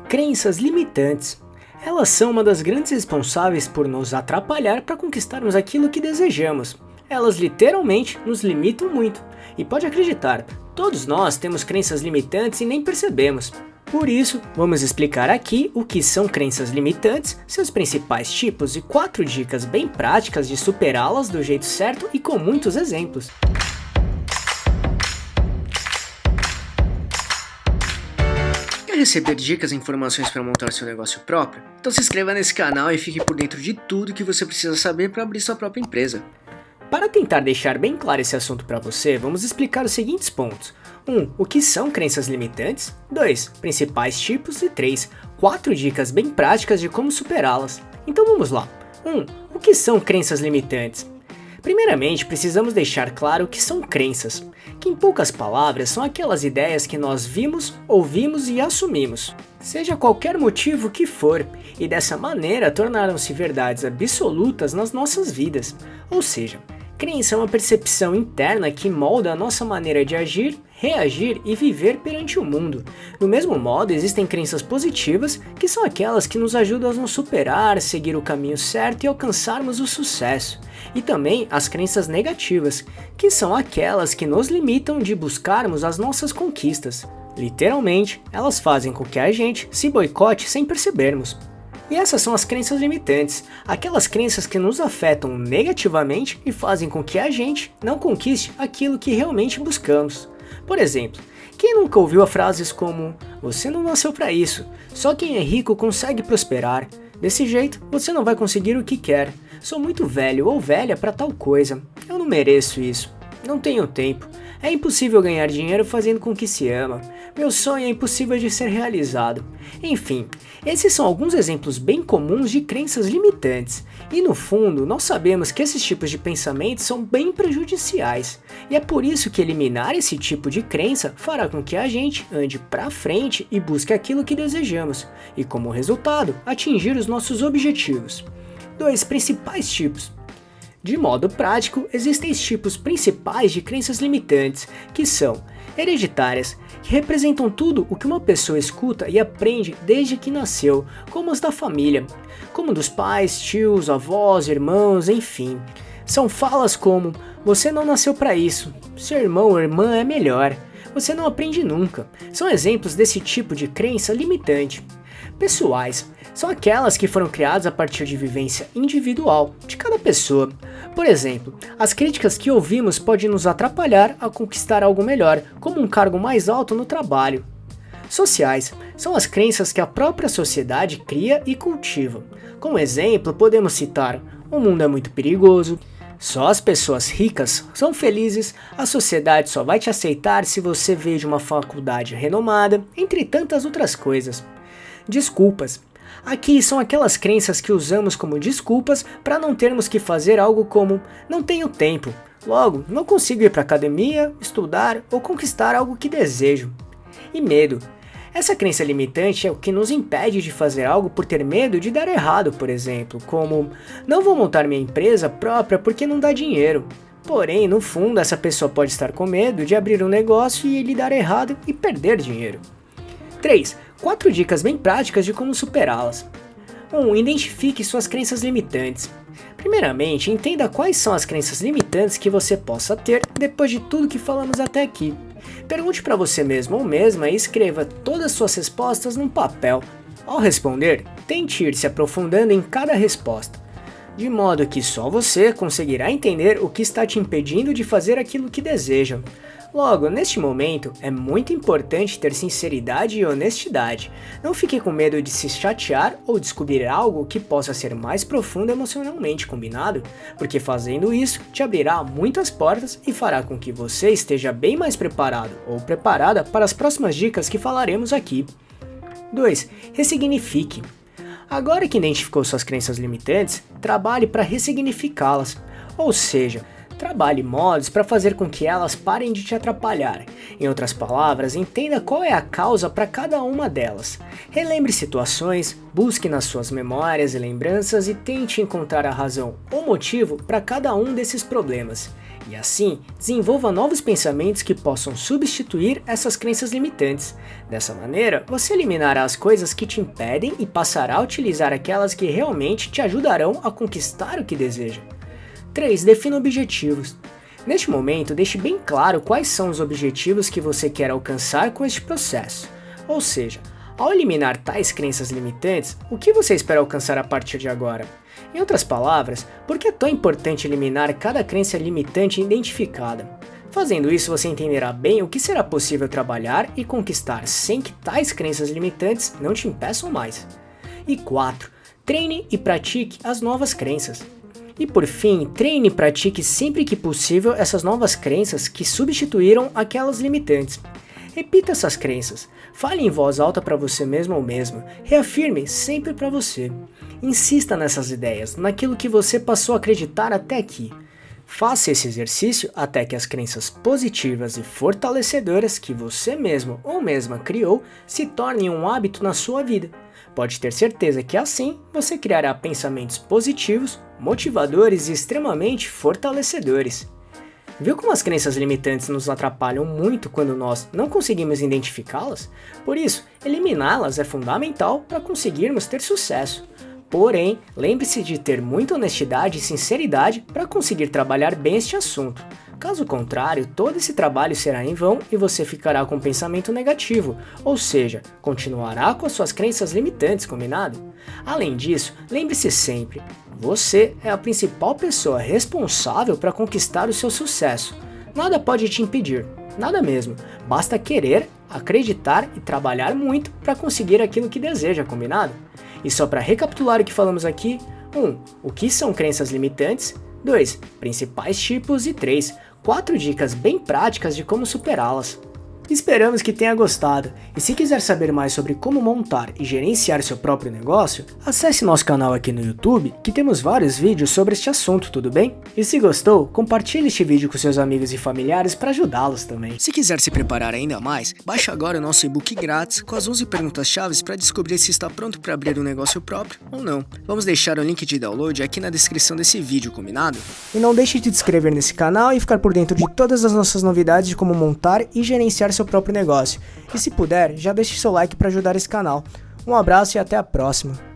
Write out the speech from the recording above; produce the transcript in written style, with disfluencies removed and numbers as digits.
Crenças limitantes. Elas são uma das grandes responsáveis por nos atrapalhar para conquistarmos aquilo que desejamos. Elas literalmente nos limitam muito. E pode acreditar, todos nós temos crenças limitantes e nem percebemos. Por isso, vamos explicar aqui o que são crenças limitantes, seus principais tipos e 4 dicas bem práticas de superá-las do jeito certo e com muitos exemplos. Quer receber dicas e informações para montar seu negócio próprio? Então se inscreva nesse canal e fique por dentro de tudo que você precisa saber para abrir sua própria empresa. Para tentar deixar bem claro esse assunto para você, vamos explicar os seguintes pontos. 1. O que são crenças limitantes? 2. Principais tipos e 3. 4 dicas bem práticas de como superá-las. Então vamos lá. 1. O que são crenças limitantes? Primeiramente, precisamos deixar claro o que são crenças, que em poucas palavras são aquelas ideias que nós vimos, ouvimos e assumimos, seja qualquer motivo que for, e dessa maneira tornaram-se verdades absolutas nas nossas vidas. Ou seja, crença é uma percepção interna que molda a nossa maneira de agir, reagir e viver perante o mundo. Do mesmo modo, existem crenças positivas, que são aquelas que nos ajudam a nos superar, seguir o caminho certo e alcançarmos o sucesso. E também as crenças negativas, que são aquelas que nos limitam de buscarmos as nossas conquistas. Literalmente, elas fazem com que a gente se boicote sem percebermos. E essas são as crenças limitantes, aquelas crenças que nos afetam negativamente e fazem com que a gente não conquiste aquilo que realmente buscamos. Por exemplo, quem nunca ouviu frases como "Você não nasceu para isso, só quem é rico consegue prosperar. Desse jeito, você não vai conseguir o que quer. Sou muito velho ou velha para tal coisa. Eu não mereço isso. Não tenho tempo. É impossível ganhar dinheiro fazendo com que se ama. Meu sonho é impossível de ser realizado." Enfim, esses são alguns exemplos bem comuns de crenças limitantes. E no fundo, nós sabemos que esses tipos de pensamentos são bem prejudiciais. E é por isso que eliminar esse tipo de crença fará com que a gente ande para frente e busque aquilo que desejamos. E como resultado, atingir os nossos objetivos. 2 principais tipos. De modo prático, existem os tipos principais de crenças limitantes, que são hereditárias, que representam tudo o que uma pessoa escuta e aprende desde que nasceu, como as da família, como dos pais, tios, avós, irmãos, enfim. São falas como: "Você não nasceu para isso, seu irmão ou irmã é melhor, você não aprende nunca." São exemplos desse tipo de crença limitante. Pessoais são aquelas que foram criadas a partir de vivência individual de cada pessoa. Por exemplo, as críticas que ouvimos podem nos atrapalhar a conquistar algo melhor, como um cargo mais alto no trabalho. Sociais são as crenças que a própria sociedade cria e cultiva. Como exemplo, podemos citar: "O mundo é muito perigoso", "Só as pessoas ricas são felizes", "A sociedade só vai te aceitar se você veio de uma faculdade renomada", entre tantas outras coisas. Desculpas. Aqui são aquelas crenças que usamos como desculpas para não termos que fazer algo como "não tenho tempo", logo não consigo ir para a academia, estudar ou conquistar algo que desejo. E medo. Essa crença limitante é o que nos impede de fazer algo por ter medo de dar errado, por exemplo, como "não vou montar minha empresa própria porque não dá dinheiro". Porém, no fundo, essa pessoa pode estar com medo de abrir um negócio e ele dar errado e perder dinheiro. 3. 4 dicas bem práticas de como superá-las. 1. Identifique suas crenças limitantes. Primeiramente, entenda quais são as crenças limitantes que você possa ter depois de tudo que falamos até aqui. Pergunte para você mesmo ou mesma e escreva todas as suas respostas num papel. Ao responder, tente ir se aprofundando em cada resposta, de modo que só você conseguirá entender o que está te impedindo de fazer aquilo que deseja. Logo, neste momento, é muito importante ter sinceridade e honestidade. Não fique com medo de se chatear ou descobrir algo que possa ser mais profundo emocionalmente, combinado? Porque fazendo isso, te abrirá muitas portas e fará com que você esteja bem mais preparado ou preparada para as próximas dicas que falaremos aqui. 2. Ressignifique. Agora que identificou suas crenças limitantes, trabalhe para ressignificá-las. Ou seja, trabalhe modos para fazer com que elas parem de te atrapalhar. Em outras palavras, entenda qual é a causa para cada uma delas. Relembre situações, busque nas suas memórias e lembranças e tente encontrar a razão ou motivo para cada um desses problemas. E assim, desenvolva novos pensamentos que possam substituir essas crenças limitantes. Dessa maneira, você eliminará as coisas que te impedem e passará a utilizar aquelas que realmente te ajudarão a conquistar o que deseja. 3. Defina objetivos. Neste momento, deixe bem claro quais são os objetivos que você quer alcançar com este processo. Ou seja, ao eliminar tais crenças limitantes, o que você espera alcançar a partir de agora? Em outras palavras, por que é tão importante eliminar cada crença limitante identificada? Fazendo isso, você entenderá bem o que será possível trabalhar e conquistar sem que tais crenças limitantes não te impeçam mais. E 4. Treine e pratique as novas crenças. E por fim, treine e pratique sempre que possível essas novas crenças que substituíram aquelas limitantes. Repita essas crenças, fale em voz alta para você mesmo ou mesma, reafirme sempre para você. Insista nessas ideias, naquilo que você passou a acreditar até aqui. Faça esse exercício até que as crenças positivas e fortalecedoras que você mesmo ou mesma criou se tornem um hábito na sua vida. Pode ter certeza que assim você criará pensamentos positivos, motivadores e extremamente fortalecedores. Viu como as crenças limitantes nos atrapalham muito quando nós não conseguimos identificá-las? Por isso, eliminá-las é fundamental para conseguirmos ter sucesso. Porém, lembre-se de ter muita honestidade e sinceridade para conseguir trabalhar bem este assunto. Caso contrário, todo esse trabalho será em vão e você ficará com um pensamento negativo, ou seja, continuará com as suas crenças limitantes, combinado? Além disso, lembre-se sempre, você é a principal pessoa responsável para conquistar o seu sucesso. Nada pode te impedir, nada mesmo, basta querer, acreditar e trabalhar muito para conseguir aquilo que deseja, combinado? E só para recapitular o que falamos aqui, 1. O que são crenças limitantes? 2. Principais tipos e 3. 4 dicas bem práticas de como superá-las. Esperamos que tenha gostado, e se quiser saber mais sobre como montar e gerenciar seu próprio negócio, acesse nosso canal aqui no YouTube, que temos vários vídeos sobre este assunto, tudo bem? E se gostou, compartilhe este vídeo com seus amigos e familiares para ajudá-los também. Se quiser se preparar ainda mais, baixe agora o nosso e-book grátis com as 11 perguntas-chave para descobrir se está pronto para abrir um negócio próprio ou não. Vamos deixar o link de download aqui na descrição desse vídeo, combinado? E não deixe de se inscrever nesse canal e ficar por dentro de todas as nossas novidades de como montar e gerenciar seu próprio negócio. E se puder, já deixe seu like para ajudar esse canal. Um abraço e até a próxima.